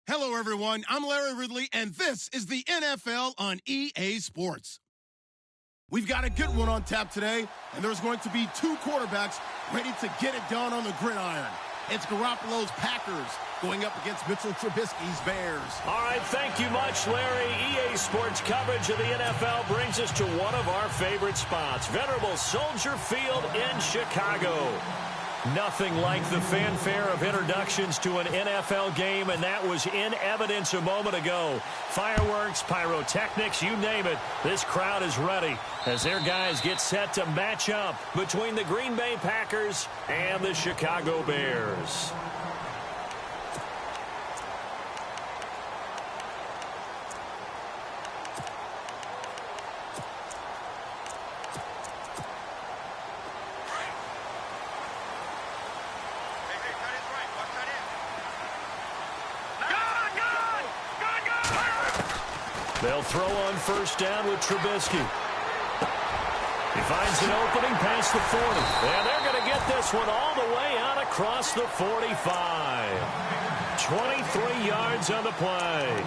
Hello, everyone. I'm Larry Ridley, and this is the NFL on EA Sports. We've got a good one on tap today, and there's going to be two quarterbacks ready to get it done on the gridiron. It's Garoppolo's Packers going up against Mitchell Trubisky's Bears. All right, thank you much, Larry. EA Sports coverage of the NFL brings us to one of our favorite spots, venerable Soldier Field in Chicago. Nothing like the fanfare of introductions to an NFL game, and that was in evidence a moment ago. Fireworks, pyrotechnics, you name it. This crowd is ready as their guys get set to match up between the Green Bay Packers and the Chicago Bears. They'll throw on first down with Trubisky. He finds an opening past the 40. And they're going to get this one all the way out across the 45. 23 yards on the play.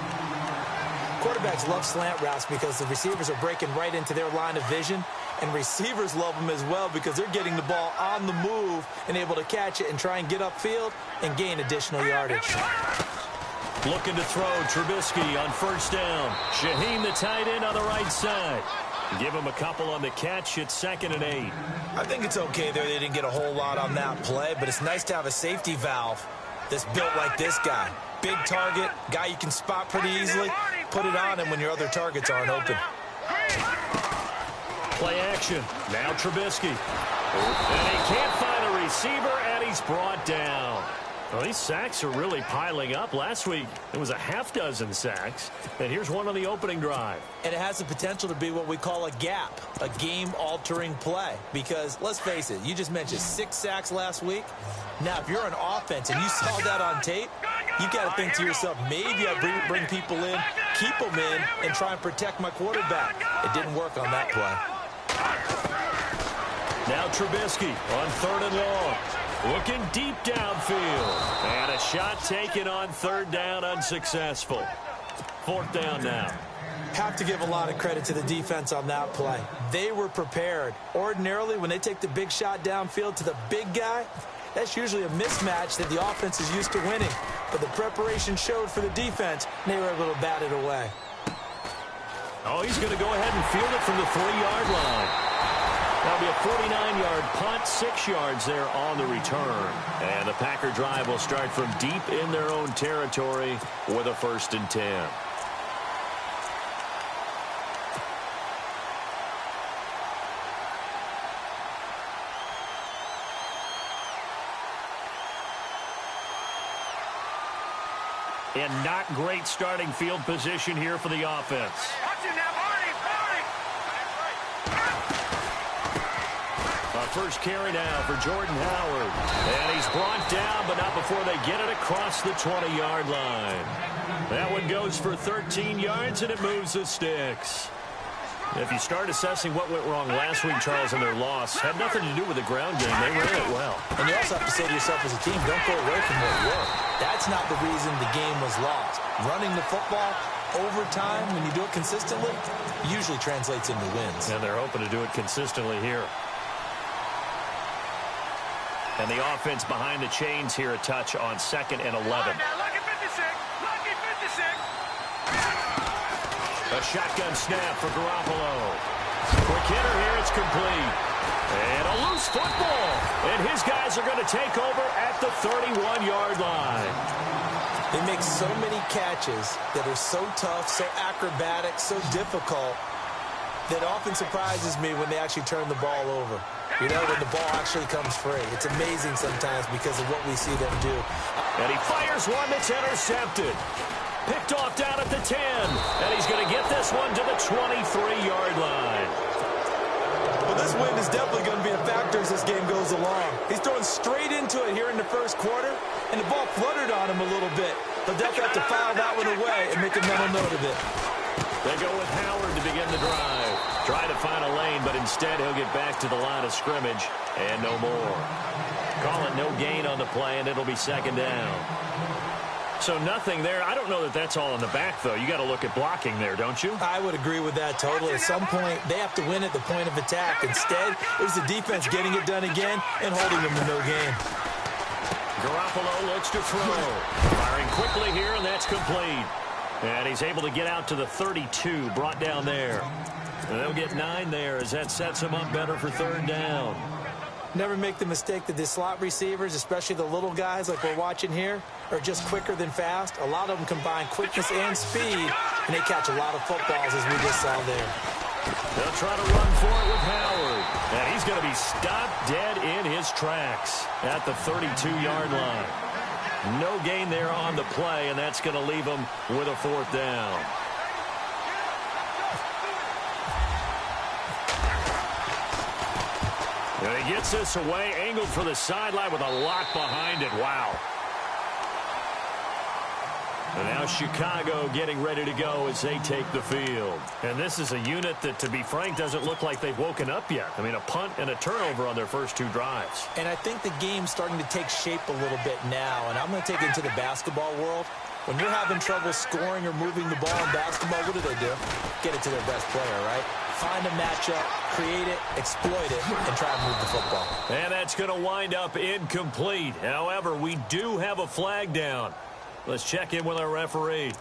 Quarterbacks love slant routes because the receivers are breaking right into their line of vision. And receivers love them as well because they're getting the ball on the move and able to catch it and try and get upfield and gain additional yardage. Looking to throw, Trubisky on first down. Shaheen, the tight end, on the right side. Give him a couple on the catch. It's 2nd and 8. I think it's okay there. They didn't get a whole lot on that play, but it's nice to have a safety valve that's built like this guy. Big target, guy you can spot pretty easily. Put it on him when your other targets aren't open. Play action. Now Trubisky. And he can't find a receiver, and he's brought down. Well, these sacks are really piling up. Last week, it was a half dozen sacks. And here's one on the opening drive. And it has the potential to be what we call a gap, a game-altering play. Because, let's face it, you just mentioned 6 sacks last week. Now, if you're an offense and you saw that on tape, you got to think to yourself, maybe I bring people in, keep them in, and try and protect my quarterback. It didn't work on that play. Now Trubisky on 3rd and long. Looking deep downfield. And a shot taken on 3rd down, unsuccessful. 4th down now. Have to give a lot of credit to the defense on that play. They were prepared. Ordinarily, when they take the big shot downfield to the big guy, that's usually a mismatch that the offense is used to winning. But the preparation showed for the defense, and they were able to bat it away. Oh, he's going to go ahead and field it from the 3-yard line. That'll be a 49-yard punt, 6 yards there on the return. And the Packer drive will start from deep in their own territory with a 1st and 10. And not great starting field position here for the offense. First carry now for Jordan Howard. And he's brought down, but not before they get it across the 20-yard line. That one goes for 13 yards, and it moves the sticks. If you start assessing what went wrong last week, Charles, in their loss, had nothing to do with the ground game. They ran it well. And you also have to say to yourself as a team, don't go away from what worked. That's not the reason the game was lost. Running the football over time, when you do it consistently, usually translates into wins. And they're hoping to do it consistently here. And the offense behind the chains here, a touch on 2nd and 11. Lucky 56. Lucky 56. A shotgun snap for Garoppolo. Quick hitter here, it's complete. And a loose football. And his guys are going to take over at the 31-yard line. They make so many catches that are so tough, so acrobatic, so difficult, that often surprises me when they actually turn the ball over. You know, when the ball actually comes free. It's amazing sometimes because of what we see them do. And he fires one that's intercepted. Picked off down at the 10. And he's going to get this one to the 23-yard line. Well, this wind is definitely going to be a factor as this game goes along. He's throwing straight into it here in the first quarter, and the ball fluttered on him a little bit. They'll definitely have to file that one away and make a mental note of it. They go with Howard to begin the drive. Try to find a lane, but instead he'll get back to the line of scrimmage and no more. Call it no gain on the play, and it'll be 2nd down. So nothing there. I don't know that that's all in the back, though. You got to look at blocking there, don't you? I would agree with that totally. At some point, they have to win at the point of attack. Instead, it was the defense getting it done again and holding them to no gain. Garoppolo looks to throw. Firing quickly here, and that's complete. And he's able to get out to the 32, brought down there. And they'll get 9 there as that sets him up better for 3rd down. Never make the mistake that the slot receivers, especially the little guys like we're watching here, are just quicker than fast. A lot of them combine quickness and speed, and they catch a lot of footballs, as we just saw there. They'll try to run for it with Howard. And he's going to be stopped dead in his tracks at the 32-yard line. No gain there on the play, and that's going to leave him with a 4th down. And he gets this away, angled for the sideline with a lot behind it. Wow. And now Chicago getting ready to go as they take the field. And this is a unit that, to be frank, doesn't look like they've woken up yet. I mean, a punt and a turnover on their first 2 drives. And I think the game's starting to take shape a little bit now. And I'm going to take it into the basketball world. When you're having trouble scoring or moving the ball in basketball, what do? Get it to their best player, right? Find a matchup, create it, exploit it, and try to move the football. And that's going to wind up incomplete. However, we do have a flag down. Let's check in with our referee. Here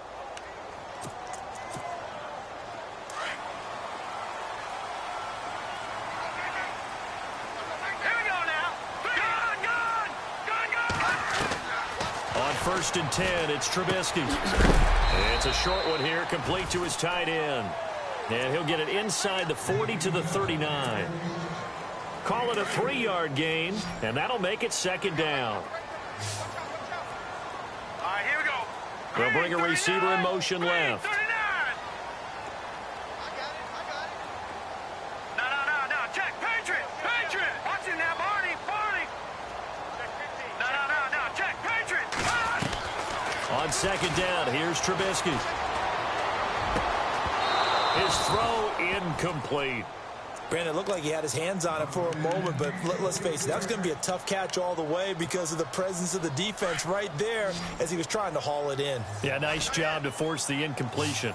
we go now. On 1st and 10, it's Trubisky. It's a short one here, complete to his tight end. And he'll get it inside the 40 to the 39. Call it a 3-yard gain, and that'll make it 2nd down. All right, here we go. They'll bring a receiver in motion left. 39. No. Check. Patriot. Watch him now, Barney. No. Check. Patriot. On 2nd down, here's Trubisky. His throw incomplete. Brandon, it looked like he had his hands on it for a moment, but let's face it, that was going to be a tough catch all the way because of the presence of the defense right there as he was trying to haul it in. Yeah, nice job to force the incompletion.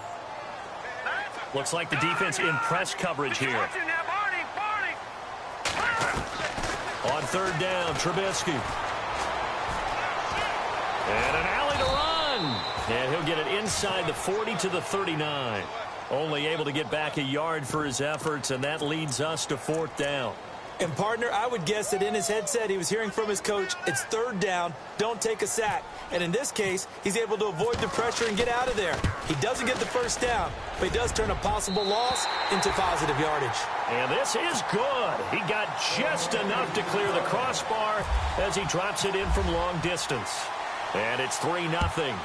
Looks like the defense in press coverage here. Watch him now, Barney. On 3rd down, Trubisky. And an alley to run. And he'll get it inside the 40 to the 39. Only able to get back a yard for his efforts, and that leads us to 4th down. And, partner, I would guess that in his headset he was hearing from his coach, it's 3rd down, don't take a sack. And in this case, he's able to avoid the pressure and get out of there. He doesn't get the 1st down, but he does turn a possible loss into positive yardage. And this is good. He got just enough to clear the crossbar as he drops it in from long distance. And it's 3-0.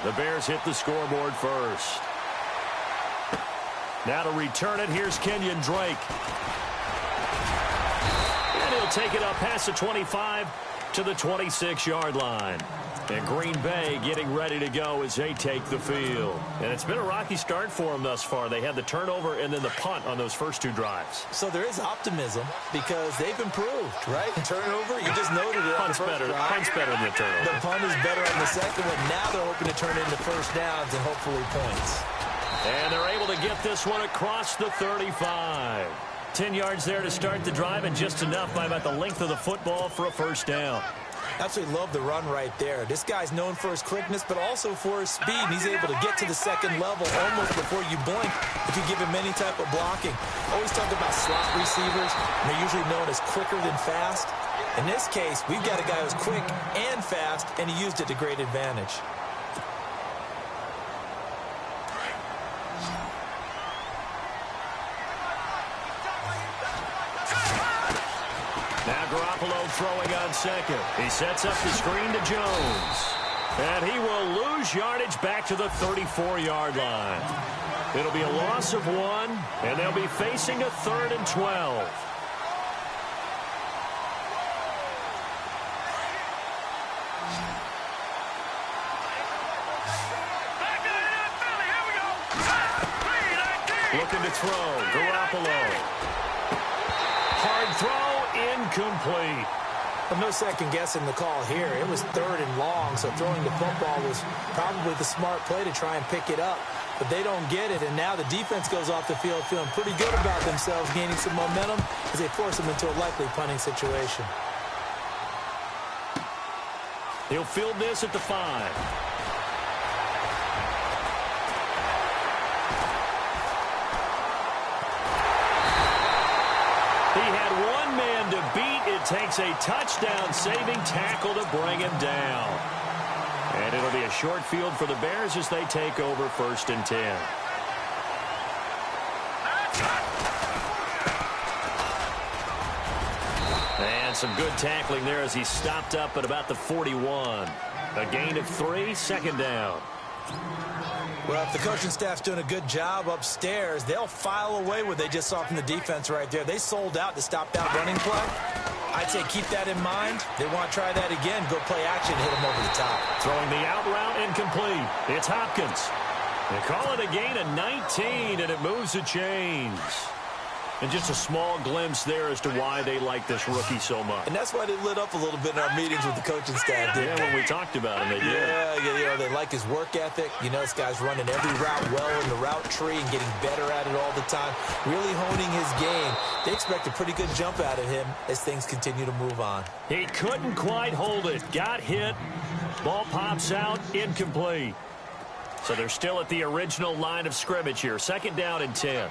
The Bears hit the scoreboard first. Now to return it, here's Kenyon Drake. And he'll take it up past the 25 to the 26-yard line. And Green Bay getting ready to go as they take the field. And it's been a rocky start for them thus far. They had the turnover and then the punt on those first 2 drives. So there is optimism because they've improved, right? Turnover, you just noted it. Punt's better than the turnover. The punt is better on the second one. Now they're hoping to turn it into 1st downs and hopefully points. And they're able to get this one across the 35. 10 yards there to start the drive, and just enough by about the length of the football for a 1st down. Absolutely love the run right there. This guy's known for his quickness, but also for his speed. And he's able to get to the 2nd level almost before you blink if you give him any type of blocking. Always talk about slot receivers, and they're usually known as quicker than fast. In this case, we've got a guy who's quick and fast, and he used it to great advantage. Now Garoppolo throwing on 2nd. He sets up the screen to Jones. And he will lose yardage back to the 34-yard line. It'll be a loss of 1, and they'll be facing a 3rd and 12. Looking to throw. Garoppolo. Hard throw, incomplete. Well, no second guessing the call here. It was 3rd and long, so throwing the football was probably the smart play to try and pick it up. But they don't get it, and now the defense goes off the field feeling pretty good about themselves, gaining some momentum as they force them into a likely punting situation. He'll field this at the 5. He had one man to beat. It takes a touchdown-saving tackle to bring him down. And it'll be a short field for the Bears as they take over 1st and 10. And some good tackling there as he stopped up at about the 41. A gain of 3, 2nd down. Well, if the coaching staff's doing a good job upstairs, they'll file away what they just saw from the defense right there. They sold out to stop that running play. I'd say keep that in mind. They want to try that again. Go play action, hit them over the top. Throwing the out route incomplete. It's Hopkins. They call it a gain of 19, and it moves the chains. And just a small glimpse there as to why they like this rookie so much. And that's why they lit up a little bit in our meetings with the coaching staff. Yeah, when we talked about him, they did. Yeah, they like his work ethic. You know, this guy's running every route well in the route tree and getting better at it all the time. Really honing his game. They expect a pretty good jump out of him as things continue to move on. He couldn't quite hold it. Got hit. Ball pops out. Incomplete. So they're still at the original line of scrimmage here. 2nd down and 10.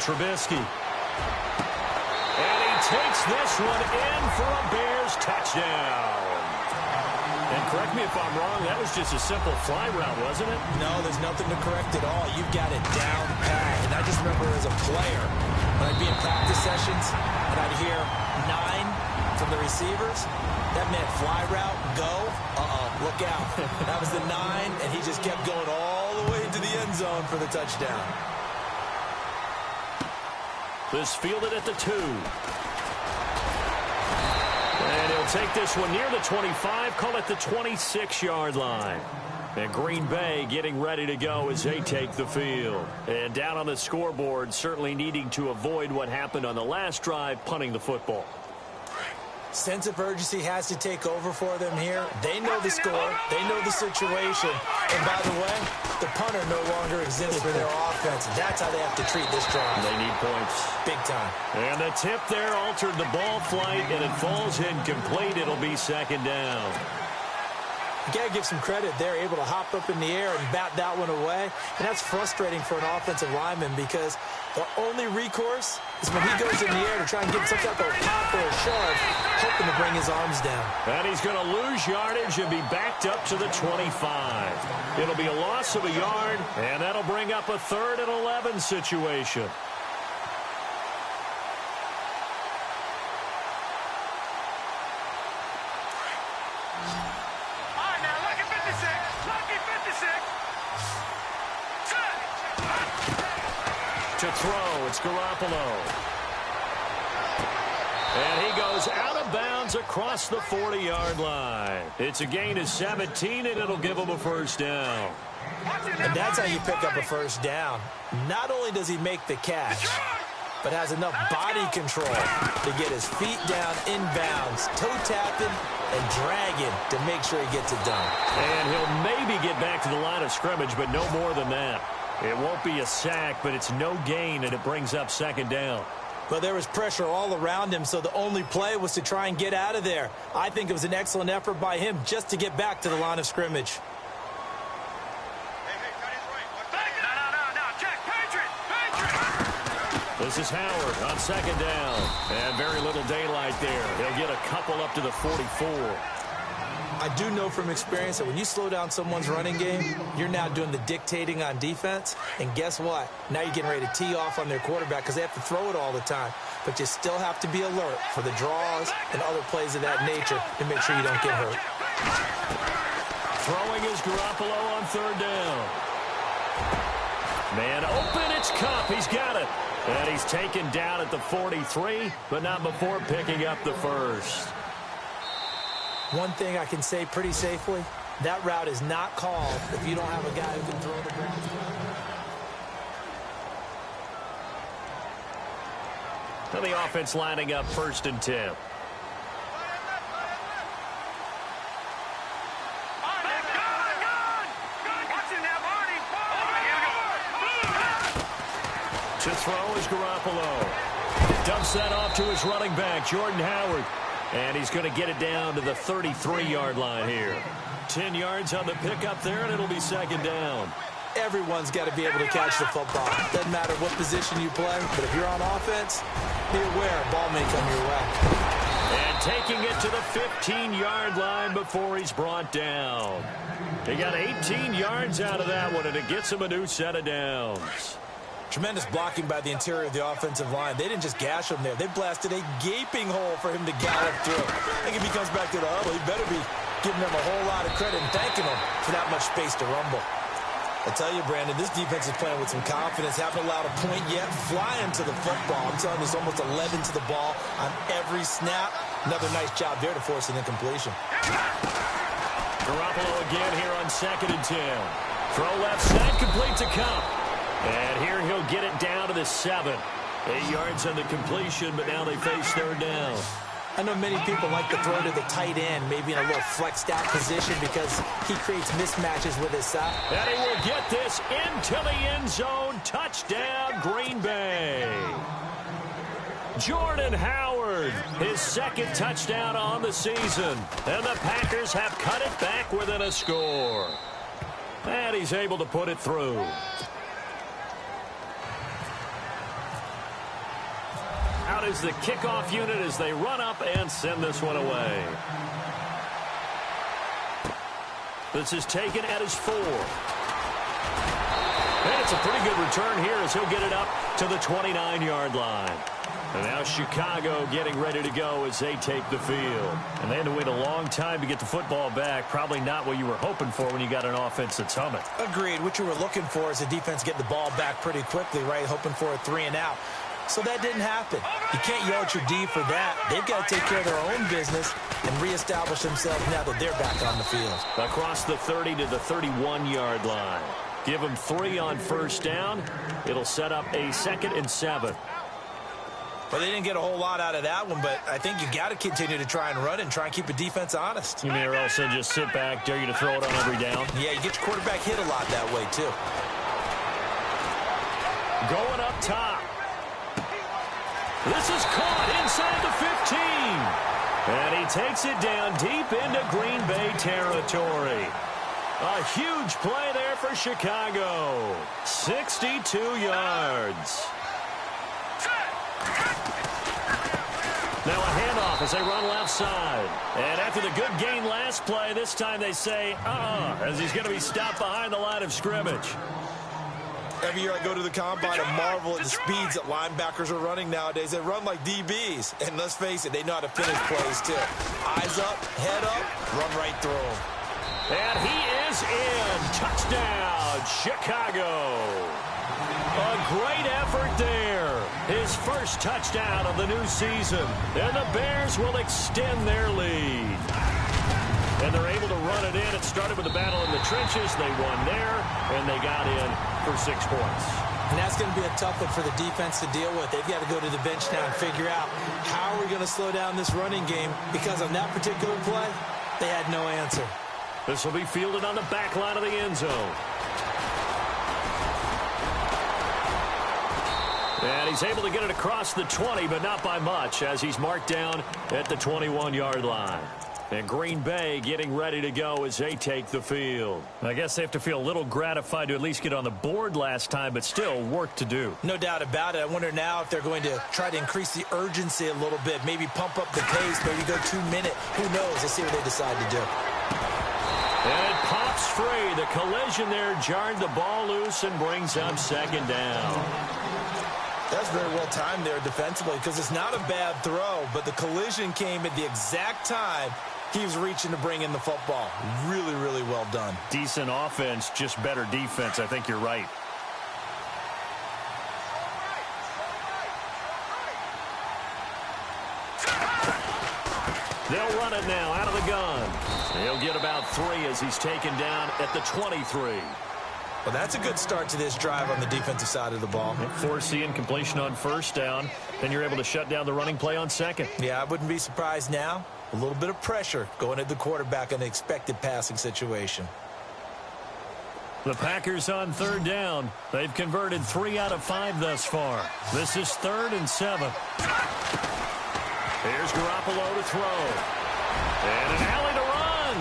Trubisky. And he takes this one in for a Bears touchdown. And correct me if I'm wrong, that was just a simple fly route, wasn't it? No, there's nothing to correct at all. You've got it down pat. And I just remember as a player, when I'd be in practice sessions, and I'd hear 9 from the receivers, that meant fly route, go, look out. That was the 9, and he just kept going all the way into the end zone for the touchdown. This fielded at the 2. And he'll take this one near the 25, call it the 26-yard line. And Green Bay getting ready to go as they take the field. And down on the scoreboard, certainly needing to avoid what happened on the last drive, punting the football. Sense of urgency has to take over for them here. They know the score. They know the situation. And by the way, the punter no longer exists for their offense. That's how they have to treat this drive. They need points. Big time. And the tip there altered the ball flight, and it falls incomplete. It'll be 2nd down. You got to give some credit. They're able to hop up in the air and bat that one away. And that's frustrating for an offensive lineman because the only recourse is when he goes in the air to try and get some type of pop or a shove, hoping to bring his arms down. And he's going to lose yardage and be backed up to the 25. It'll be a loss of a yard, and that'll bring up a 3rd and 11 situation. To throw, it's Garoppolo. And he goes out of bounds across the 40-yard line. It's a gain of 17, and it'll give him a 1st down. And that's how you pick up a 1st down. Not only does he make the catch, but has enough body control to get his feet down inbounds, toe tapping and dragging to make sure he gets it done. And he'll maybe get back to the line of scrimmage, but no more than that. It won't be a sack, but it's no gain, and it brings up 2nd down. But there was pressure all around him, so the only play was to try and get out of there. I think it was an excellent effort by him just to get back to the line of scrimmage. This is Howard on 2nd down. And very little daylight there. He'll get a couple up to the 44. I do know from experience that when you slow down someone's running game, you're now doing the dictating on defense. And guess what? Now you're getting ready to tee off on their quarterback because they have to throw it all the time. But you still have to be alert for the draws and other plays of that nature to make sure you don't get hurt. Throwing is Garoppolo on 3rd down. Man open, it's Kupp. He's got it. And he's taken down at the 43, but not before picking up the first. One thing I can say pretty safely, that route is not called if you don't have a guy who can throw the ball. And the offense lining up 1st and 10. To throw is Garoppolo. Dumps that off to his running back, Jordan Howard. And he's going to get it down to the 33-yard line here. 10 yards on the pickup there, and it'll be 2nd down. Everyone's got to be able to catch the football. Doesn't matter what position you play, but if you're on offense, be aware, ball may come your way. And taking it to the 15-yard line before he's brought down. He got 18 yards out of that one, and it gets him a new set of downs. Tremendous blocking by the interior of the offensive line. They didn't just gash him there. They blasted a gaping hole for him to gallop through. I think if he comes back to the huddle, he better be giving them a whole lot of credit and thanking them for that much space to rumble. I tell you, Brandon, this defense is playing with some confidence. Haven't allowed a point yet. Flying to the football. I'm telling you, it's almost 11 to the ball on every snap. Another nice job there to force an incompletion. Garoppolo again here on 2nd and 10. Throw left side, complete to Kupp. And here he'll get it down to the 7. 8 yards on the completion, but now they face 3rd down. I know many people like to throw to the tight end, maybe in a little flexed out position because he creates mismatches with his side. And he will get this into the end zone. Touchdown, Green Bay. Jordan Howard, his 2nd touchdown on the season. And the Packers have cut it back within a score. And he's able to put it through. Out is the kickoff unit as they run up and send this one away. This is taken at his 4. And it's a pretty good return here as he'll get it up to the 29-yard line. And now Chicago getting ready to go as they take the field. And they had to wait a long time to get the football back. Probably not what you were hoping for when you got an offense that's humming. Agreed. What you were looking for is the defense get the ball back pretty quickly, right? Hoping for a 3 and out. So that didn't happen. You can't yell at your D for that. They've got to take care of their own business and reestablish themselves now that they're back on the field. Across the 30 to the 31-yard line. Give them 3 on 1st down. It'll set up a 2nd and 7. Well, they didn't get a whole lot out of that one, but I think you got to continue to try and run and try and keep the defense honest. You mean or else they just sit back, dare you to throw it on every down? Yeah, you get your quarterback hit a lot that way, too. Going up top. This is caught inside the 15. And he takes it down deep into Green Bay territory. A huge play there for Chicago. 62 yards. Now a handoff as they run left side. And after the good gain last play, this time they say, as he's going to be stopped behind the line of scrimmage. Every year I go to the combine and marvel at the speeds that linebackers are running nowadays. They run like DBs. And let's face it, they know how to finish plays, too. Eyes up, head up, run right through them. And he is in. Touchdown, Chicago. A great effort there. His first touchdown of the new season. And the Bears will extend their lead. And they're able to run it in. It started with a battle in the trenches. They won there, and they got in for 6 points. And that's going to be a tough one for the defense to deal with. They've got to go to the bench now and figure out how are we going to slow down this running game, because on that particular play, they had no answer. This will be fielded on the back line of the end zone. And he's able to get it across the 20, but not by much, as he's marked down at the 21-yard line. And Green Bay getting ready to go as they take the field. I guess they have to feel a little gratified to at least get on the board last time, but still work to do. No doubt about it. I wonder now if they're going to try to increase the urgency a little bit, maybe pump up the pace, maybe go 2-minute. Who knows? Let's see what they decide to do. And it pops free. The collision there jarred the ball loose and brings up 2nd down. That's very well timed there defensively, because it's not a bad throw, but the collision came at the exact time he was reaching to bring in the football. Really, really well done. Decent offense, just better defense. I think you're right. it now out of the gun. He'll get about 3 as he's taken down at the 23. Well, that's a good start to this drive on the defensive side of the ball. Force the incompletion on first down. Then you're able to shut down the running play on second. Yeah, I wouldn't be surprised now. A little bit of pressure going at the quarterback in the expected passing situation. The Packers on third down. They've converted 3 out of 5 thus far. This is 3rd and 7. Here's Garoppolo to throw. And an alley to run.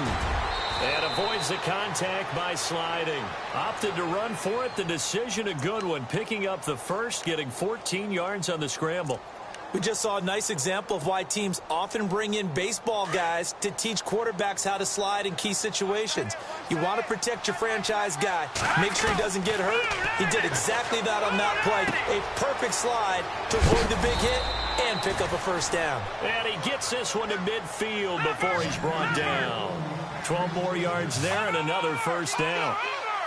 And avoids the contact by sliding. Opted to run for it. The decision a good one. Picking up the first, getting 14 yards on the scramble. We just saw a nice example of why teams often bring in baseball guys to teach quarterbacks how to slide in key situations. You want to protect your franchise guy. Make sure he doesn't get hurt. He did exactly that on that play. A perfect slide to avoid the big hit and pick up a first down. And he gets this one to midfield before he's brought down. 12 more yards there and another first down.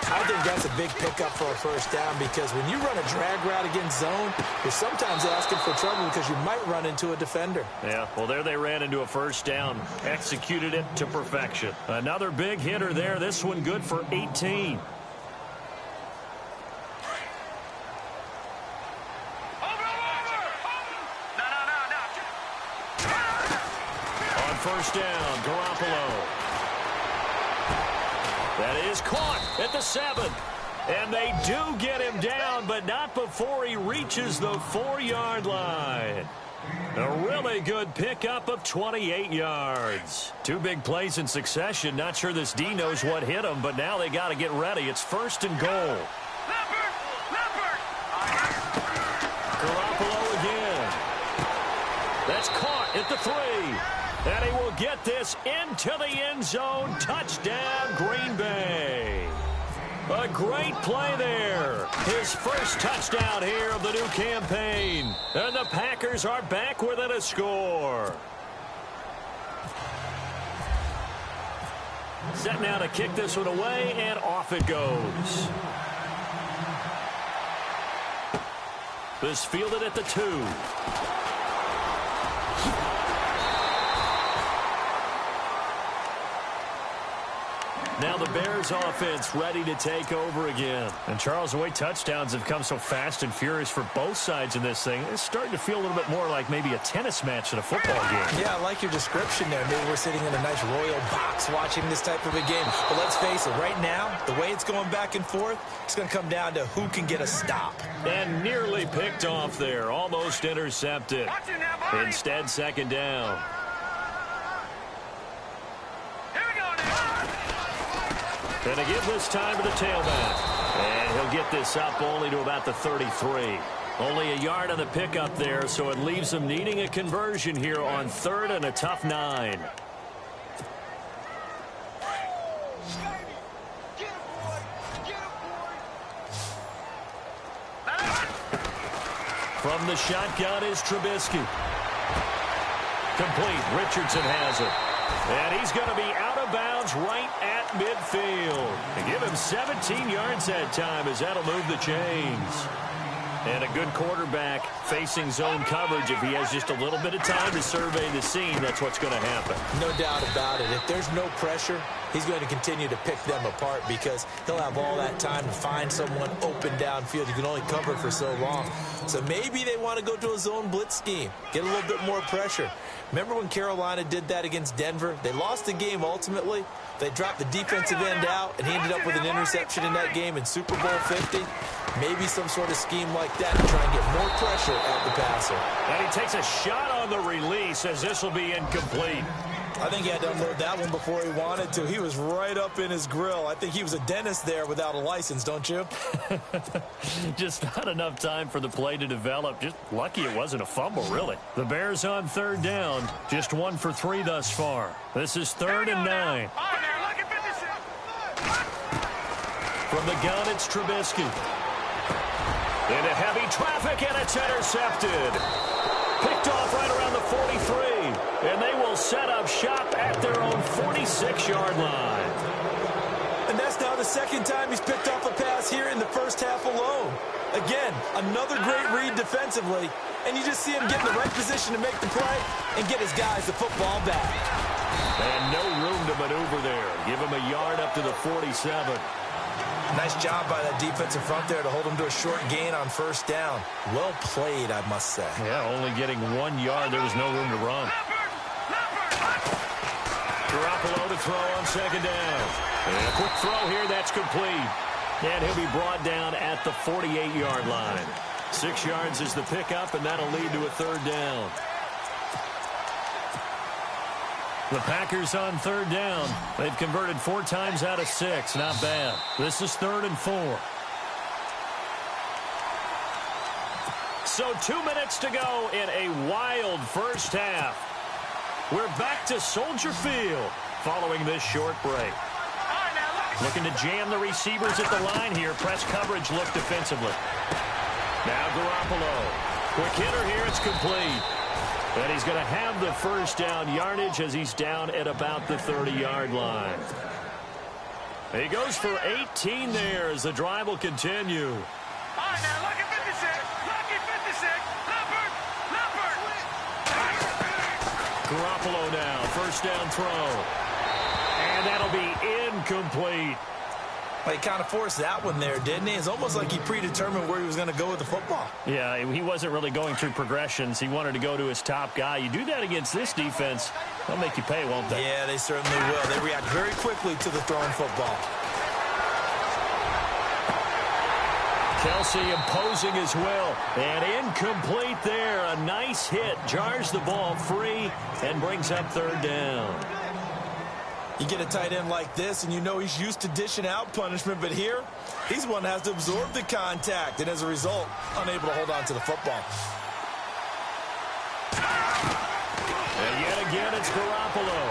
I think that's a big pickup for a first down because when you run a drag route against zone, you're sometimes asking for trouble because you might run into a defender. Yeah, well, there they ran into a first down. Executed it to perfection. Another big hitter there. This one good for 18. On first down, Garoppolo. That is caught at the 7. And they do get him down, but not before he reaches the 4-yard line. A really good pickup of 28 yards. 2 big plays in succession. Not sure this D knows what hit him, but now they got to get ready. It's 1st and goal. Garoppolo again. That's caught at the 3. And he will get this into the end zone. Touchdown, Green Bay. A great play there. His first touchdown here of the new campaign. And the Packers are back within a score. Set now to kick this one away, and off it goes. This fielded at the 2. Now the Bears offense ready to take over again. And Charles, the way touchdowns have come so fast and furious for both sides in this thing, it's starting to feel a little bit more like maybe a tennis match than a football game. Yeah, I like your description there. Maybe we're sitting in a nice royal box watching this type of a game. But let's face it, right now, the way it's going back and forth, it's going to come down to who can get a stop. And nearly picked off there, almost intercepted. Instead, 2nd down. And to give this time to the tailback. And he'll get this up only to about the 33. Only a yard on the pickup there, so it leaves them needing a conversion here on 3rd and a tough 9. From the shotgun is Trubisky. Complete. Richardson has it. And he's going to be out of bounds right at midfield. And give him 17 yards that time as that'll move the chains. And a good quarterback facing zone coverage. If he has just a little bit of time to survey the scene, that's what's going to happen. No doubt about it. If there's no pressure, he's going to continue to pick them apart because he'll have all that time to find someone open downfield. You can only cover for so long. So maybe they want to go to a zone blitz scheme, get a little bit more pressure. Remember when Carolina did that against Denver? They lost the game ultimately. They dropped the defensive end out, and he ended up with an interception in that game in Super Bowl 50. Maybe some sort of scheme like that to try and get more pressure at the passer. And he takes a shot on the release as this will be incomplete. I think he had to unload that one before he wanted to. He was right up in his grill. I think he was a dentist there without a license, don't you? Just not enough time for the play to develop. Just lucky it wasn't a fumble, really. The Bears on 3rd down. Just 1 for 3 thus far. This is 3rd and 9. From the gun, it's Trubisky. Into heavy traffic, and it's intercepted. Picked off right around the 43. And they will set up shop at their own 46-yard line. And that's now the 2nd time he's picked off a pass here in the first half alone. Again, another great read defensively. And you just see him get in the right position to make the play and get his guys the football back. And no room to maneuver there. Give him a yard up to the 47. Nice job by that defensive front there to hold him to a short gain on first down. Well played, I must say. Yeah, only getting 1 yard. There was no room to run. Garoppolo to throw on second down. And a quick throw here. That's complete. And he'll be brought down at the 48-yard line. 6 yards is the pickup, and that'll lead to a third down. The Packers on third down. They've converted 4 times out of 6. Not bad. This is 3rd and 4. So 2 minutes to go in a wild first half. We're back to Soldier Field following this short break. Looking to jam the receivers at the line here. Press coverage look defensively. Now Garoppolo. Quick hitter here. It's complete. And he's going to have the first down yardage as he's down at about the 30-yard line. He goes for 18 there as the drive will continue. All right, now look at 56. Look at 56. Leopard. Garoppolo now. First down throw. And that'll be incomplete. Well, he kind of forced that one there, didn't he? It's almost like he predetermined where he was going to go with the football. Yeah, he wasn't really going through progressions. He wanted to go to his top guy. You do that against this defense, they'll make you pay, won't they? Yeah, they certainly will. They react very quickly to the thrown football. Kelsey imposing his will. And incomplete there. A nice hit. Jars the ball free and brings up third down. You get a tight end like this, and you know he's used to dishing out punishment, but here, he's one that has to absorb the contact, and as a result, unable to hold on to the football. And yet again, it's Garoppolo.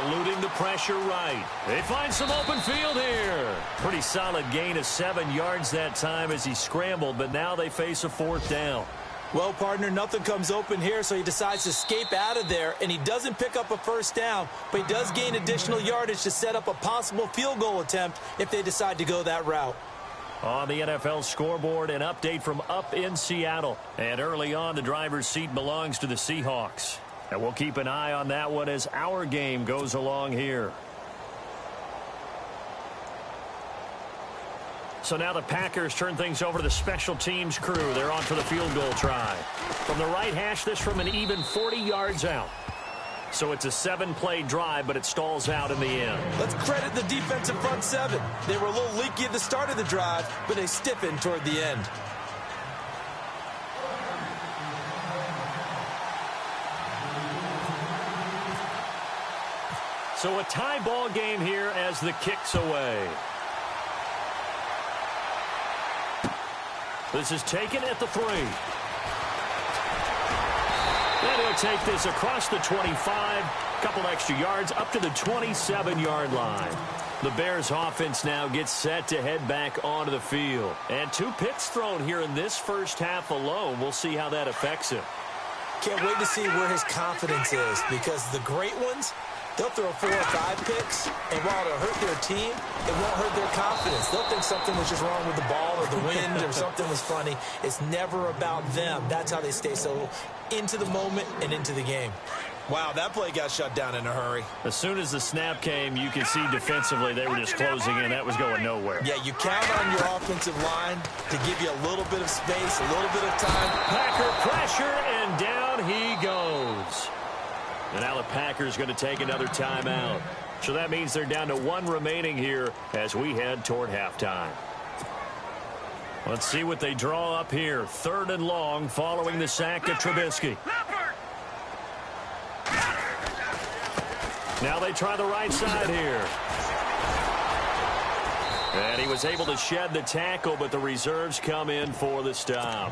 Eluding the pressure right. They find some open field here. Pretty solid gain of 7 yards that time as he scrambled, but now they face a 4th down. Well, partner, nothing comes open here, so he decides to escape out of there, and he doesn't pick up a first down, but he does gain additional yardage to set up a possible field goal attempt if they decide to go that route. On the NFL scoreboard, an update from up in Seattle. And early on, the driver's seat belongs to the Seahawks. And we'll keep an eye on that one as our game goes along here. So now the Packers turn things over to the special teams crew. They're on for the field goal try. From the right hash, this from an even 40 yards out. So it's a 7-play drive, but it stalls out in the end. Let's credit the defensive front 7. They were a little leaky at the start of the drive, but they stiffened toward the end. So a tie ball game here as the kick's away. This is taken at the 3. And he'll take this across the 25. Couple extra yards up to the 27-yard line. The Bears offense now gets set to head back onto the field. And 2 picks thrown here in this first half alone. We'll see how that affects him. Can't wait to see where his confidence is, because the great ones, they'll throw 4 or 5 picks, and while it'll hurt their team, it won't hurt their confidence. They'll think something was just wrong with the ball or the wind or something was funny. It's never about them. That's how they stay so into the moment and into the game. Wow, that play got shut down in a hurry. As soon as the snap came, you could see defensively they were just closing in. That was going nowhere. Yeah, you count on your offensive line to give you a little bit of space, a little bit of time. Packer pressure, and down he goes. And now the Packers going to take another timeout. So that means they're down to 1 remaining here as we head toward halftime. Let's see what they draw up here. 3rd and long following the sack of Trubisky. Now they try the right side here. And he was able to shed the tackle, but the reserves come in for the stop.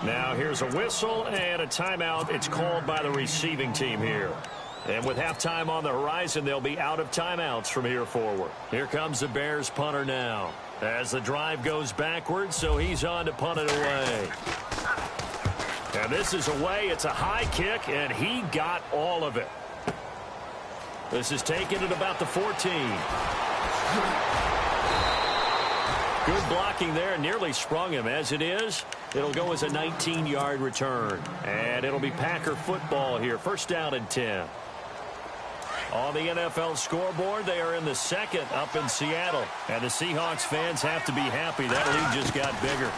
Now here's a whistle and a timeout. It's called by the receiving team here. And with halftime on the horizon, they'll be out of timeouts from here forward. Here comes the Bears punter now. As the drive goes backwards, so he's on to punt it away. And this is away. It's a high kick, and he got all of it. This is taken at about the 14. Good blocking there. Nearly sprung him. As it is, it'll go as a 19-yard return. And it'll be Packer football here. First down and 10. On the NFL scoreboard, they are in the second up in Seattle. And the Seahawks fans have to be happy. That lead just got bigger.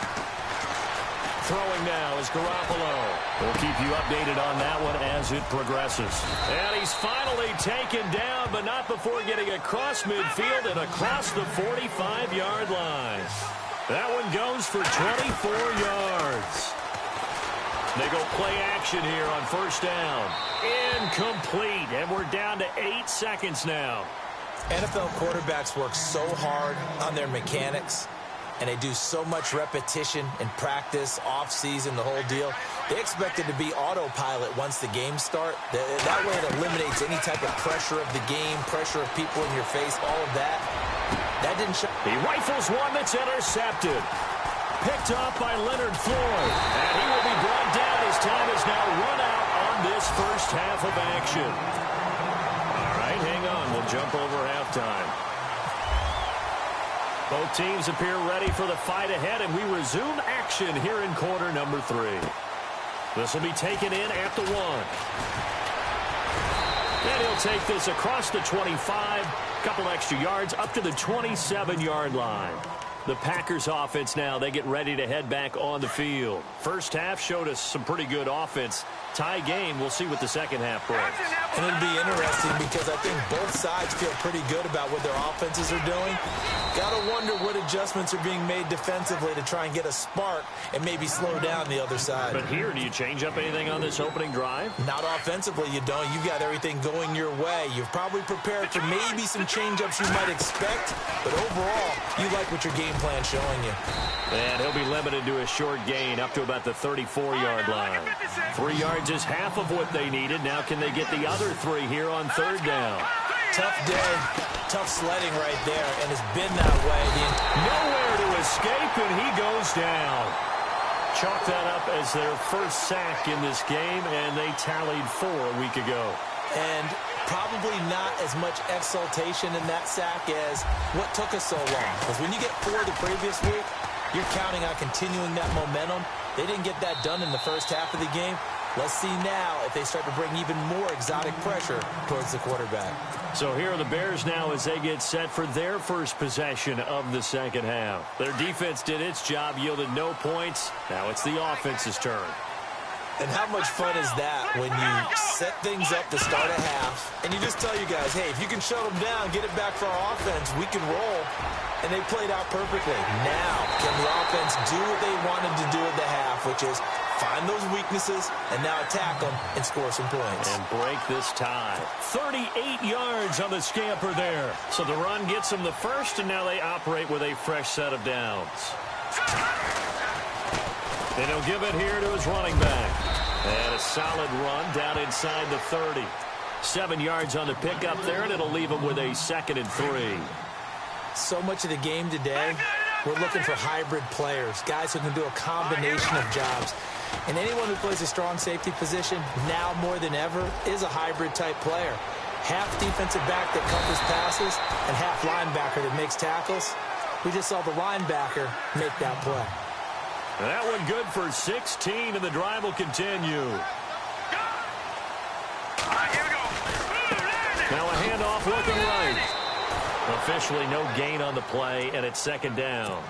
Throwing now is Garoppolo. We'll keep you updated on that one as it progresses. And he's finally taken down, but not before getting across midfield and across the 45-yard line. That one goes for 24 yards. They go play action here on first down. Incomplete, and we're down to 8 seconds now. NFL quarterbacks work so hard on their mechanics, and they do so much repetition and practice, off-season, the whole deal. They expect it to be autopilot once the games start. That way it eliminates any type of pressure of the game, pressure of people in your face, all of that. That didn't show. He rifles one that's intercepted. Picked off by Leonard Floyd. And he will be brought down. His time is now run out on this first half of action. All right, hang on. We'll jump over halftime. Both teams appear ready for the fight ahead, and we resume action here in quarter number 3. This will be taken in at the 1. And he'll take this across the 25, couple extra yards, up to the 27-yard line. The Packers offense now, they get ready to head back on the field. First half showed us some pretty good offense. Tie game, we'll see what the second half brings. And it'll be interesting because I think both sides feel pretty good about what their offenses are doing. Got to wonder what adjustments are being made defensively to try and get a spark and maybe slow down the other side. But here, do you change up anything on this opening drive? Not offensively, you don't. You've got everything going your way. You've probably prepared for maybe some change-ups you might expect, but overall, you like what your game plan's showing you. And he'll be limited to a short gain up to about the 34-yard line. 3 yards is half of what they needed. Now can they get the other 3 here on third down? Tough day, tough sledding right there, and it's been that way. Nowhere to escape, and he goes down. Chalk that up as their first sack in this game, and they tallied 4 a week ago. And probably not as much exultation in that sack as what took us so long. Because when you get 4 the previous week, you're counting on continuing that momentum. They didn't get that done in the first half of the game. Let's see now if they start to bring even more exotic pressure towards the quarterback. So here are the Bears now as they get set for their first possession of the second half. Their defense did its job, yielded no points. Now it's the offense's turn. And how much fun is that when you set things up to start a half and you just tell you guys, hey, if you can shut them down, get it back for our offense, we can roll. And they played out perfectly. Now, can the offense do what they wanted to do at the half, which is find those weaknesses and now attack them and score some points. And break this tie. 38 yards on the scamper there. So the run gets them the first, and now they operate with a fresh set of downs. And he'll give it here to his running back. And a solid run down inside the 30. 7 yards on the pickup there, and it'll leave him with a 2nd and 3. So much of the game today, we're looking for hybrid players, guys who can do a combination of jobs. And anyone who plays a strong safety position, now more than ever, is a hybrid-type player. Half defensive back that covers passes and half linebacker that makes tackles. We just saw the linebacker make that play. That one good for 16, and the drive will continue. Now a handoff looking right. Officially no gain on the play, and it's 2nd down.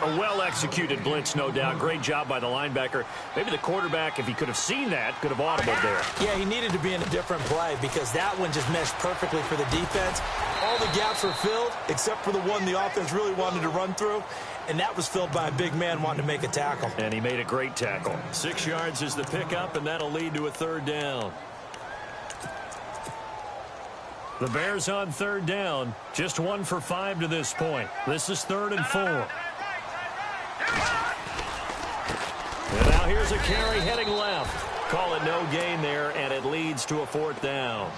A well-executed blitz, no doubt. Great job by the linebacker. Maybe the quarterback, if he could have seen that, could have audibled there. Yeah, he needed to be in a different play because that one just meshed perfectly for the defense. All the gaps were filled except for the one the offense really wanted to run through, and that was filled by a big man wanting to make a tackle. And he made a great tackle. 6 yards is the pickup, and that'll lead to a 3rd down. The Bears on 3rd down. Just 1 for 5 to this point. This is 3rd and 4. And now here's a carry heading left. Call it no gain there, and it leads to a 4th down.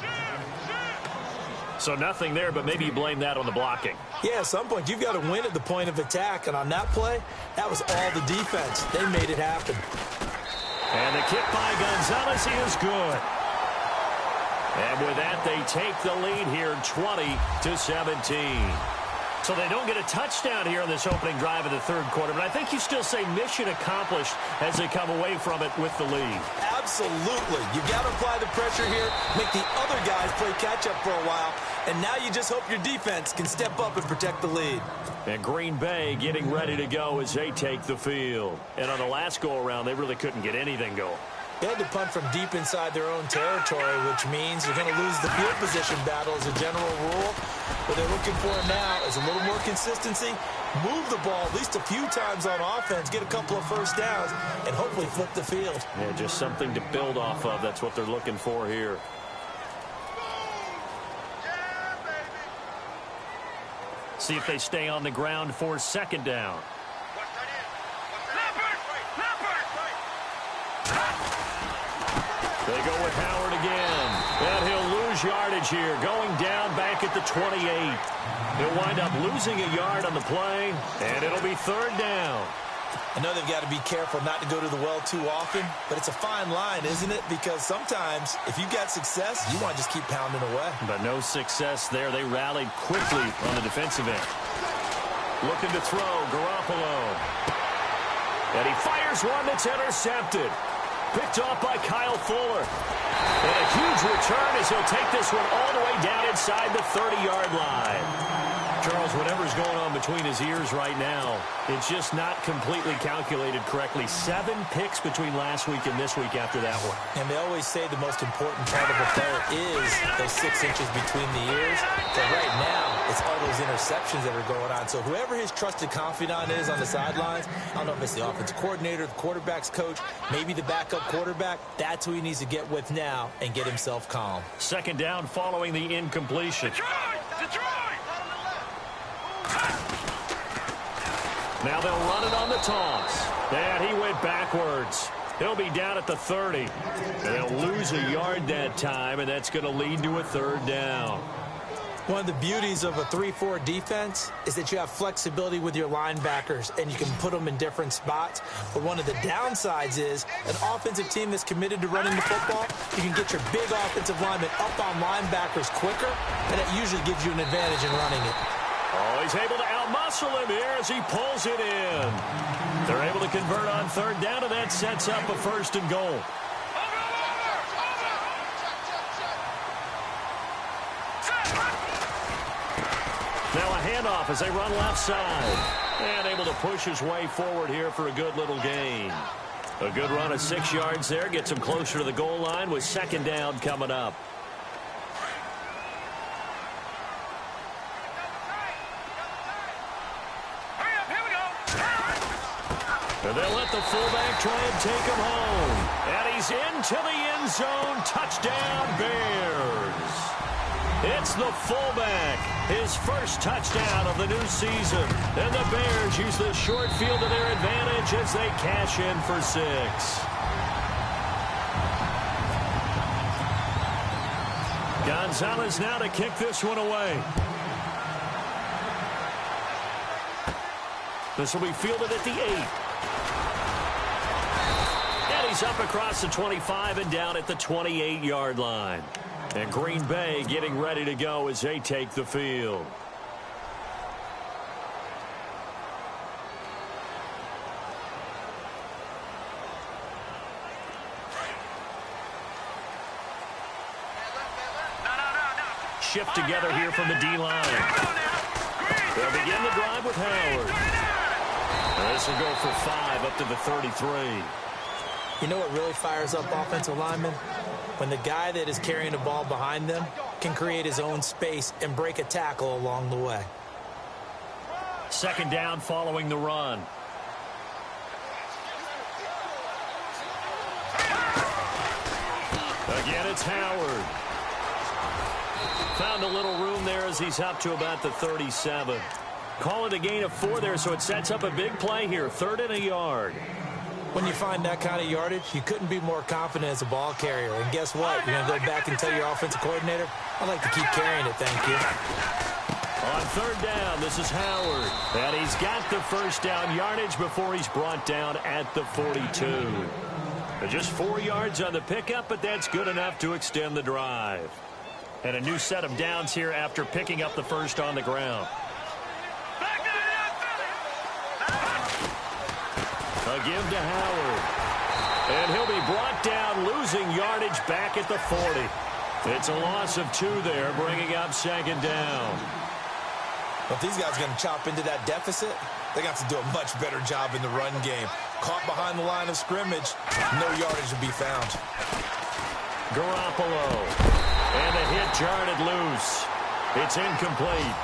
So nothing there, but maybe you blame that on the blocking. Yeah, at some point, you've got to win at the point of attack. And on that play, that was all the defense. They made it happen. And the kick by Gonzalez is good. And with that, they take the lead here 20-17. So they don't get a touchdown here in this opening drive of the third quarter, but I think you still say mission accomplished as they come away from it with the lead. Absolutely. You got to apply the pressure here, make the other guys play catch-up for a while, and now you just hope your defense can step up and protect the lead. And Green Bay getting ready to go as they take the field. And on the last go-around, they really couldn't get anything going. They had to punt from deep inside their own territory, which means you're going to lose the field position battle as a general rule. What they're looking for now is a little more consistency, move the ball at least a few times on offense, get a couple of first downs, and hopefully flip the field. Yeah, just something to build off of. That's what they're looking for here. See if they stay on the ground for second down. They go with Howard again. And he'll lose yardage here, going down back at the 28. He'll wind up losing a yard on the play, and it'll be third down. I know they've got to be careful not to go to the well too often, but it's a fine line, isn't it? Because sometimes, if you've got success, you want to just keep pounding away. But no success there. They rallied quickly on the defensive end. Looking to throw, Garoppolo. And he fires one that's intercepted. Picked off by Kyle Fuller. And a huge return as he'll take this one all the way down inside the 30-yard line. Charles, whatever's going on between his ears right now, it's just not completely calculated correctly. 7 picks between last week and this week after that one. And they always say the most important part of a player is those 6 inches between the ears. But right now, it's all those interceptions that are going on. So whoever his trusted confidant is on the sidelines, I don't know if it's the offensive coordinator, the quarterback's coach, maybe the backup quarterback, that's who he needs to get with now and get himself calm. Second down following the incompletion. Detroit! Now they'll run it on the toss. And he went backwards. He'll be down at the 30. And they'll lose a yard that time, and that's going to lead to a third down. One of the beauties of a 3-4 defense is that you have flexibility with your linebackers, and you can put them in different spots. But one of the downsides is an offensive team that's committed to running the football, you can get your big offensive linemen up on linebackers quicker, and it usually gives you an advantage in running it. Oh, he's able to outmuscle him here as he pulls it in. They're able to convert on third down, and that sets up a first and goal. Now a handoff as they run left side. And able to push his way forward here for a good little gain. A good run of 6 yards there. Gets him closer to the goal line with second down coming up. And they'll let the fullback try and take him home. And he's into the end zone. Touchdown, Bears. It's the fullback. His first touchdown of the new season. And the Bears use this short field to their advantage as they cash in for 6. Gonzalez now to kick this one away. This will be fielded at the 8. He's up across the 25 and down at the 28-yard line. And Green Bay getting ready to go as they take the field. Shift together here from the D-line. They'll begin the drive with Howard. And this will go for 5 up to the 33. You know what really fires up offensive linemen? When the guy that is carrying the ball behind them can create his own space and break a tackle along the way. Second down following the run. Again, it's Howard. Found a little room there as he's up to about the 37. Call it a gain of 4 there, so it sets up a big play here. 3rd and a yard. When you find that kind of yardage, you couldn't be more confident as a ball carrier. And guess what? You're going to go back and tell your offensive coordinator, I'd like to keep carrying it, thank you. On third down, this is Howard. And he's got the first down yardage before he's brought down at the 42. Just 4 yards on the pickup, but that's good enough to extend the drive. And a new set of downs here after picking up the first on the ground. A give to Howard. And he'll be brought down, losing yardage back at the 40. It's a loss of 2 there, bringing up second down. Well, if these guys are going to chop into that deficit, they got to do a much better job in the run game. Caught behind the line of scrimmage, no yardage to be found. Garoppolo. And the hit jarred it loose. It's incomplete.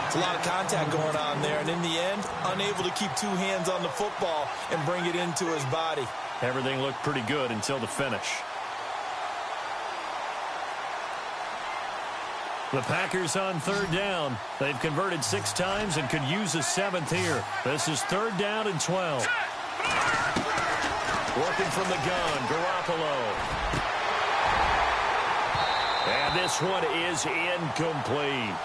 It's a lot of contact going on there, and in the end, unable to keep 2 hands on the football and bring it into his body. Everything looked pretty good until the finish. The Packers on 3rd down. They've converted 6 times and could use a 7th here. This is 3rd down and 12. Working from the gun, Garoppolo. And this one is incomplete.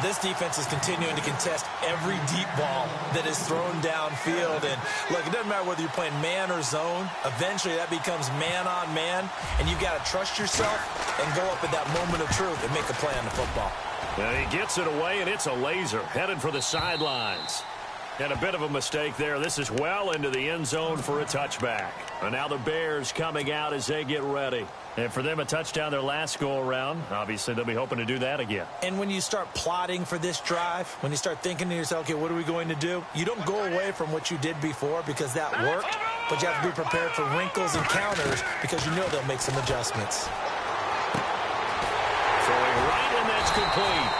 This defense is continuing to contest every deep ball that is thrown downfield. And, look, it doesn't matter whether you're playing man or zone. Eventually, that becomes man on man, and you've got to trust yourself and go up at that moment of truth and make a play on the football. And he gets it away, and it's a laser headed for the sidelines. And a bit of a mistake there. This is well into the end zone for a touchback. And now the Bears coming out as they get ready. And for them, a touchdown their last go-around. Obviously, they'll be hoping to do that again. And when you start plotting for this drive, when you start thinking to yourself, okay, what are we going to do? You don't go away from what you did before because that worked. But you have to be prepared for wrinkles and counters because you know they'll make some adjustments. Throwing right, and that's complete.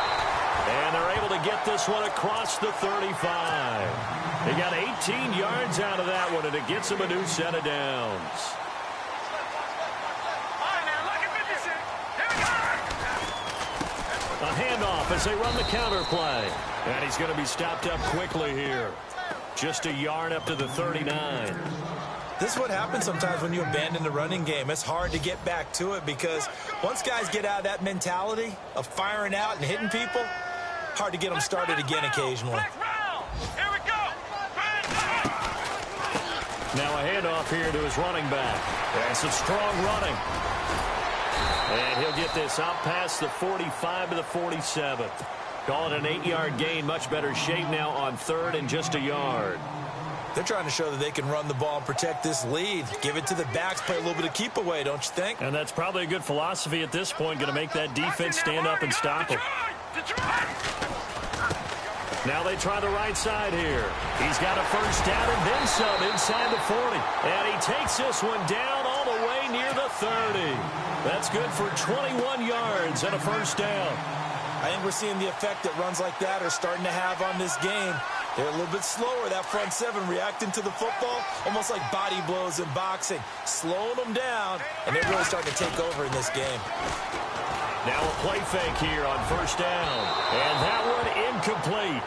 And they're able to get this one across the 35. They got 18 yards out of that one, and it gets them a new set of downs. A handoff as they run the counter play. And he's going to be stopped up quickly here. Just a yard up to the 39. This is what happens sometimes when you abandon the running game. It's hard to get back to it because once guys get out of that mentality of firing out and hitting people, hard to get them started again occasionally. Now a handoff here to his running back. And some strong running. And he'll get this out past the 45 to the 47. Call it an 8-yard gain. Much better shape now on 3rd and just a yard. They're trying to show that they can run the ball and protect this lead. Give it to the backs, play a little bit of keep away, don't you think? And that's probably a good philosophy at this point. Going to make that defense stand up and stop him. Now they try the right side here. He's got a first down and then some inside the 40. And he takes this one down all the way near the 30. That's good for 21 yards and a first down. I think we're seeing the effect that runs like that are starting to have on this game. They're a little bit slower, that front 7 reacting to the football, almost like body blows in boxing, slowing them down, and they're really starting to take over in this game. Now a play fake here on first down, and that one incomplete.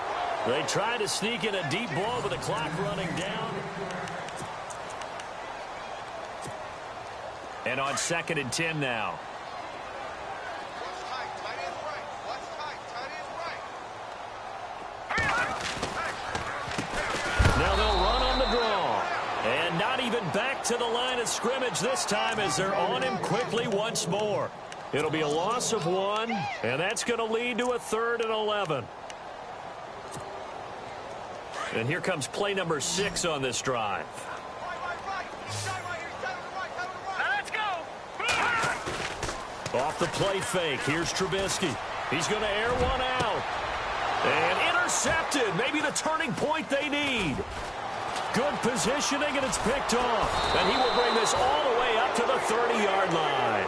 They try to sneak in a deep ball with the clock running down. And on 2nd and 10 now. Now they'll run on the draw. And not even back to the line of scrimmage this time as they're on him quickly once more. It'll be a loss of 1, and that's going to lead to a 3rd and 11. And here comes play number 6 on this drive. Let's go. Off the play fake, here's Trubisky. He's going to air one out. And intercepted. Maybe the turning point they need. Good positioning, and it's picked off. And he will bring this all the way up to the 30-yard line.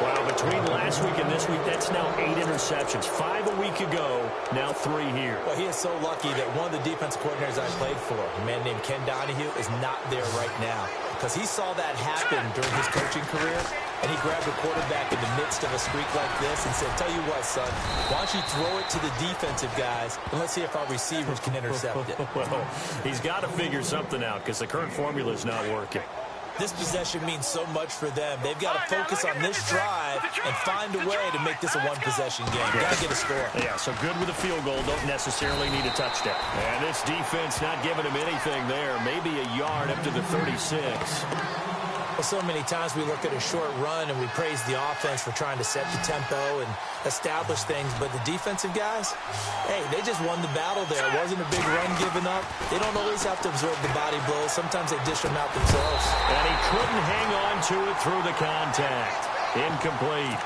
Wow, between last week and this week, that's now 8 interceptions. 5 a week ago, now 3 here. Well, he is so lucky that one of the defensive coordinators I played for, a man named Ken Donahue, is not there right now. Because he saw that happen during his coaching career, and he grabbed a quarterback in the midst of a streak like this and said, tell you what, son, why don't you throw it to the defensive guys, and let's see if our receivers can intercept it. Well, he's got to figure something out because the current formula is not working. This possession means so much for them. They've got to focus on this drive and find a way to make this a one-possession game. Got to get a score. Yeah, so good with a field goal. Don't necessarily need a touchdown. And this defense not giving him anything there. Maybe a yard up to the 36. Well, so many times we look at a short run and we praise the offense for trying to set the tempo and establish things, but the defensive guys, hey, they just won the battle there. It wasn't a big run given up. They don't always have to absorb the body blows. Sometimes they dish them out themselves. And he couldn't hang on to it through the contact. Incomplete.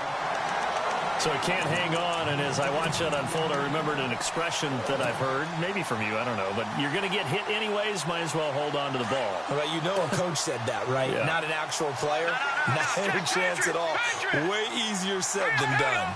So he can't hang on, and as I watch that unfold, I remembered an expression that I've heard, maybe from you, I don't know, but you're going to get hit anyways, might as well hold on to the ball. Well, you know a coach said that, right? Yeah. Not an actual player. Not any chance at all. Way easier said than done.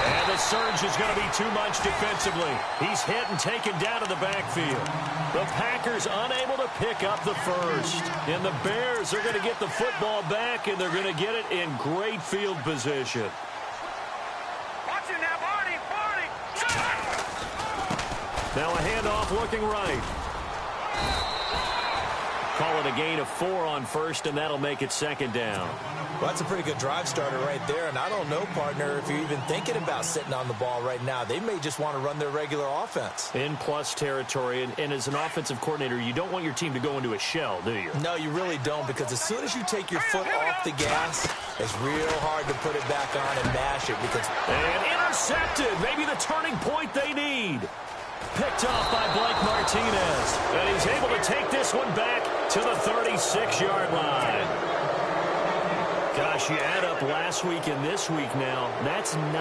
And the surge is going to be too much defensively. He's hit and taken down to the backfield. The Packers unable to pick up the first. And the Bears are going to get the football back, and they're going to get it in great field position. Watch it now, Barney. Now a handoff looking right. Call it a gain of 4 on first, and that'll make it second down. Well, that's a pretty good drive starter right there, and I don't know, partner, if you're even thinking about sitting on the ball right now. They may just want to run their regular offense. In plus territory, and as an offensive coordinator, you don't want your team to go into a shell, do you? No, you really don't, because as soon as you take your foot off the gas, it's real hard to put it back on and mash it. And intercepted, maybe the turning point they need. Picked off by Blake Martinez, and he's able to take this one back to the 36-yard line. Gosh, you add up last week and this week now, that's 9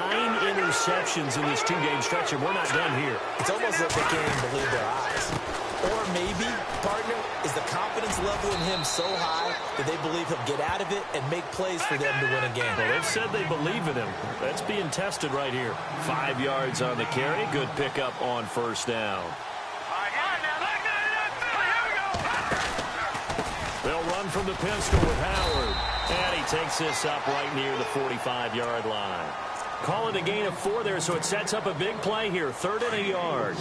interceptions in this 2-game stretch, and we're not done here. It's almost like they can't even believe their eyes. Or maybe, partner, is the confidence level in him so high that they believe he'll get out of it and make plays for them to win a game. Well, they've said they believe in him. That's being tested right here. 5 yards on the carry. Good pickup on first down. They'll run from the pistol with Howard. And he takes this up right near the 45-yard line. Call it a gain of 4 there, so it sets up a big play here. 3rd and a yard.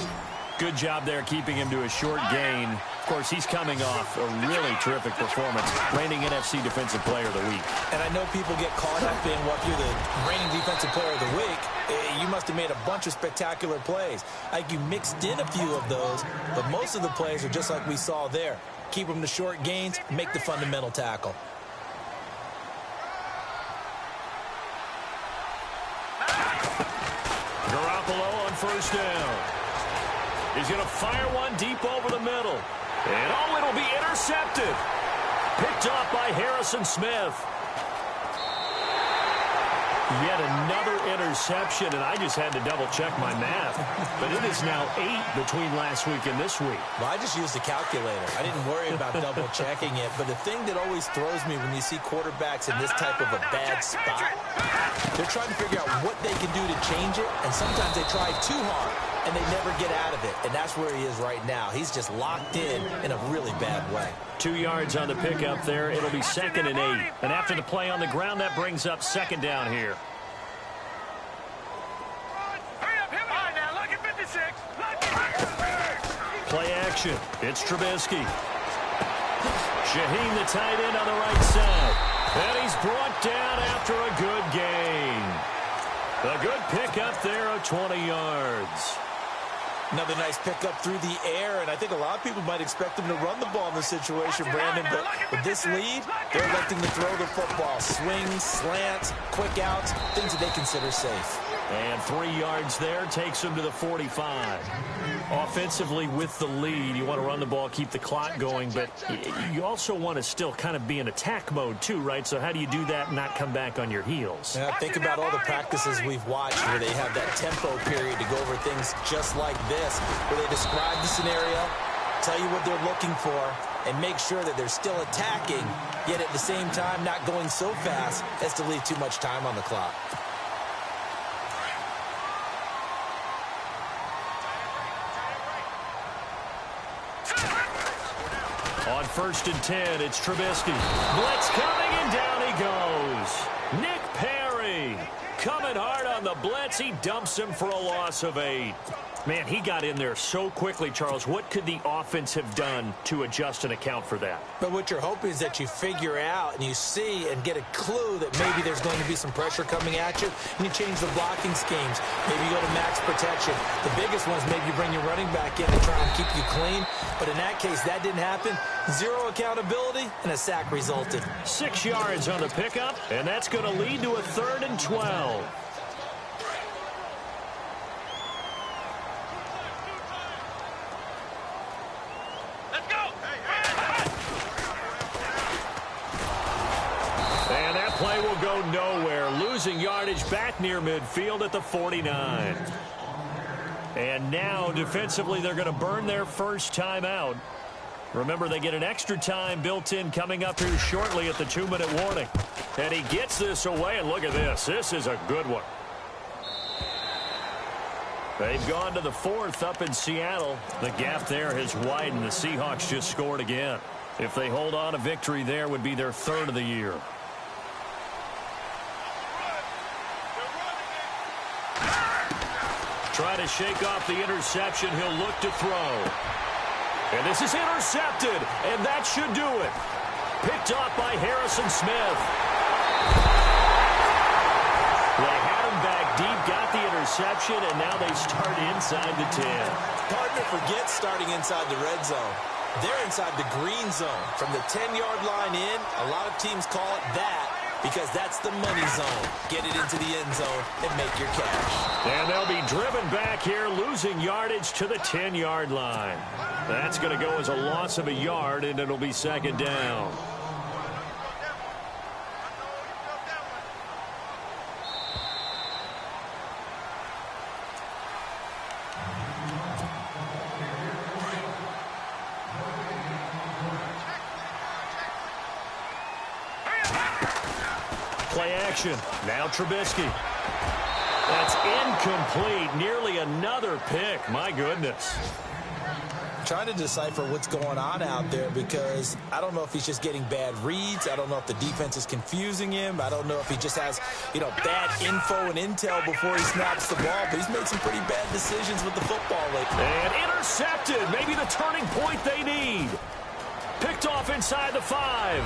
Good job there keeping him to a short gain. Of course, he's coming off a really terrific performance, reigning NFC Defensive Player of the Week. And I know people get caught up in what you're the reigning Defensive Player of the Week. You must have made a bunch of spectacular plays. Like you mixed in a few of those, but most of the plays are just like we saw there. Keep them to short gains, make the fundamental tackle. Garoppolo on first down. He's going to fire one deep over the middle. And it'll be intercepted. Picked off by Harrison Smith. Yet another interception, and I just had to double-check my math. But it is now 8 between last week and this week. Well, I just used a calculator. I didn't worry about double-checking it. But the thing that always throws me when you see quarterbacks in this type of a bad spot, they're trying to figure out what they can do to change it, and sometimes they try too hard, and they never get out of it. And that's where he is right now. He's just locked in a really bad way. 2 yards on the pickup there. It'll be 2nd and 8. And after the play on the ground, that brings up second down here. Play action. It's Trubisky. Shaheen, the tight end, on the right side. And he's brought down after a good gain. A good pickup there of 20 yards. Another nice pickup through the air, and I think a lot of people might expect him to run the ball in this situation, Brandon, but with this lead, they're electing to throw the football. Swings, slants, quick outs, things that they consider safe. And 3 yards there takes him to the 45. Offensively with the lead, you want to run the ball, keep the clock going, but you also want to still kind of be in attack mode too, right? So how do you do that and not come back on your heels? Yeah, think about all the practices we've watched where they have that tempo period to go over things just like this, where they describe the scenario, tell you what they're looking for, and make sure that they're still attacking, yet at the same time not going so fast as to leave too much time on the clock. On 1st and 10, it's Trubisky. Blitz coming, and down he goes. Nick Perry coming hard on the blitz. He dumps him for a loss of 8. Man, he got in there so quickly, Charles. What could the offense have done to adjust and account for that? But what you're hoping is that you figure out and you see and get a clue that maybe there's going to be some pressure coming at you, and you change the blocking schemes. Maybe you go to max protection. The biggest one is maybe you bring your running back in to try and keep you clean. But in that case, that didn't happen. Zero accountability, and a sack resulted. 6 yards on the pickup, and that's going to lead to a 3rd and 12. And that play will go nowhere, losing yardage back near midfield at the 49. And now, defensively, they're going to burn their first timeout. Remember, they get an extra time built in coming up here shortly at the 2-minute warning. And he gets this away, and look at this. This is a good one. They've gone to the 4th up in Seattle. The gap there has widened. The Seahawks just scored again. If they hold on, a victory there would be their 3rd of the year. Try to shake off the interception. He'll look to throw. And this is intercepted, and that should do it. Picked off by Harrison Smith. They had him back deep, got the interception, and now they start inside the 10. Partner forgets starting inside the red zone. They're inside the green zone. From the 10-yard line in, a lot of teams call it that because that's the money zone. Get it into the end zone and make your cash. And they'll be driven back here, losing yardage to the 10-yard line. That's going to go as a loss of a yard, and it'll be 2nd down. Play action. Now Trubisky. That's incomplete. Nearly another pick. My goodness. Trying to decipher what's going on out there because I don't know if he's just getting bad reads. I don't know if the defense is confusing him. I don't know if he just has, bad info and intel before he snaps the ball. But he's made some pretty bad decisions with the football lately. And intercepted. Maybe the turning point they need. Picked off inside the 5.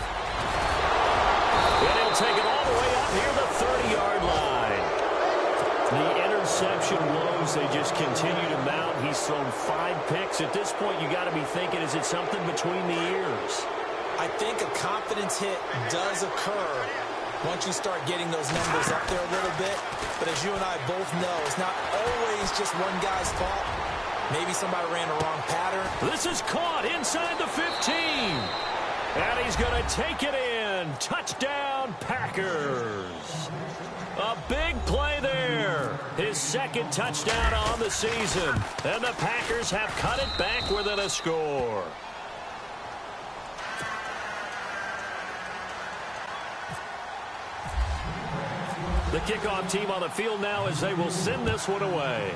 And he'll take it all the way up near the 30-yard line. The interception woes, they just continue to mount. He's thrown 5 picks. At this point, you got to be thinking, is it something between the ears? I think a confidence hit does occur once you start getting those numbers up there a little bit. But as you and I both know, it's not always just one guy's fault. Maybe somebody ran a wrong pattern. This is caught inside the 15. And he's going to take it in. Touchdown, Packers. A big play there. His 2nd touchdown on the season. And the Packers have cut it back within a score. The kickoff team on the field now as they will send this one away.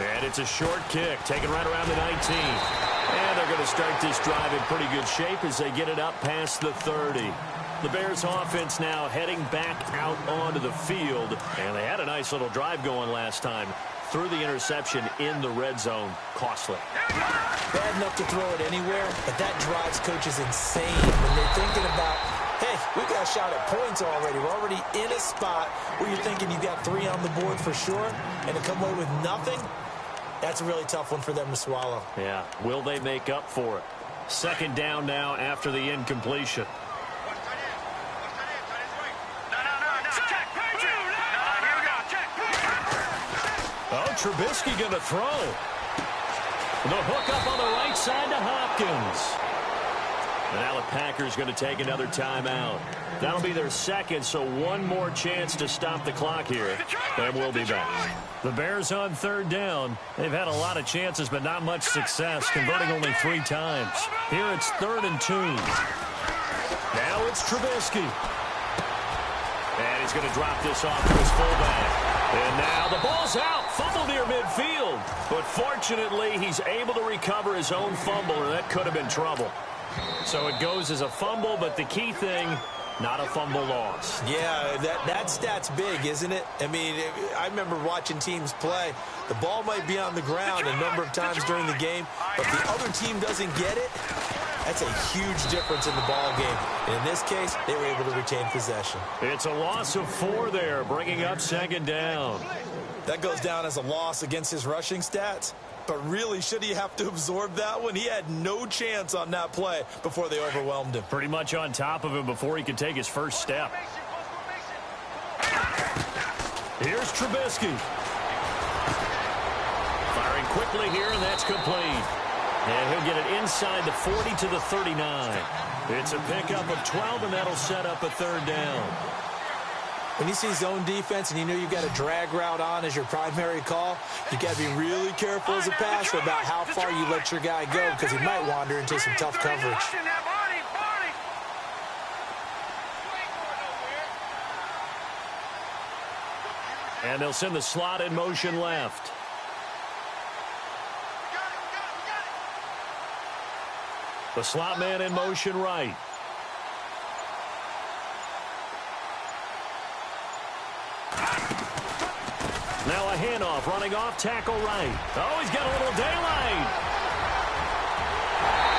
And it's a short kick, taken right around the 19. And they're going to start this drive in pretty good shape as they get it up past the 30. The Bears offense now heading back out onto the field. And they had a nice little drive going last time. Threw the interception in the red zone. Costly. Bad enough to throw it anywhere, but that drives coaches insane when they're thinking about, hey, we got a shot at points already. We're already in a spot where you're thinking you've got 3 on the board for sure, and to come away with nothing, that's a really tough one for them to swallow. Yeah, will they make up for it? 2nd down now after the incompletion. Oh, Trubisky going to throw. The hook up on the right side to Hopkins. And now the Packers going to take another timeout. That'll be their 2nd, so one more chance to stop the clock here. And we'll be back. The Bears on 3rd down. They've had a lot of chances, but not much success, converting only 3 times. Here it's 3rd and 2. Now it's Trubisky. And he's going to drop this off to his fullback. And now the ball's out. Fumble near midfield. But fortunately, he's able to recover his own fumble, or that could have been trouble. So it goes as a fumble, but the key thing, Not a fumble loss. Yeah, that stat's big, isn't it? I mean, I remember watching teams play. The ball might be on the ground a number of times during the game, but the other team doesn't get it. That's a huge difference in the ball game. And in this case, they were able to retain possession. It's a loss of 4 there, bringing up second down. That goes down as a loss against his rushing stats. But really, should he have to absorb that one? He had no chance on that play before they overwhelmed him. Pretty much on top of him before he could take his first step. Here's Trubisky. Firing quickly here, and that's complete. And he'll get it inside the 40 to the 39. It's a pickup of 12, and that'll set up a third down. When you see zone defense and you know you've got a drag route on as your primary call, you got to be really careful as a passer about how far you let your guy go because he might wander into some tough coverage. And they'll send the slot in motion left. The slot man in motion right. Now a handoff, running off, tackle right. Oh, he's got a little daylight.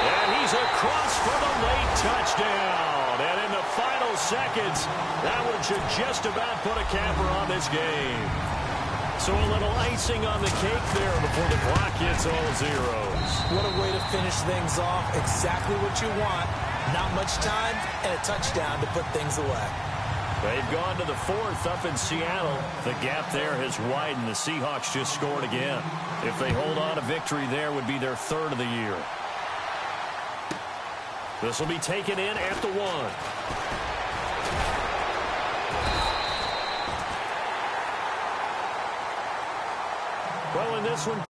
And he's across for the late touchdown. And in the final seconds, that one should just about put a capper on this game. So a little icing on the cake there before the clock hits all zeros. What a way to finish things off. Exactly what you want. Not much time and a touchdown to put things away. They've gone to the 4th up in Seattle. The gap there has widened. The Seahawks just scored again. If they hold on, a victory there would be their 3rd of the year. This will be taken in at the 1. Well, in this one,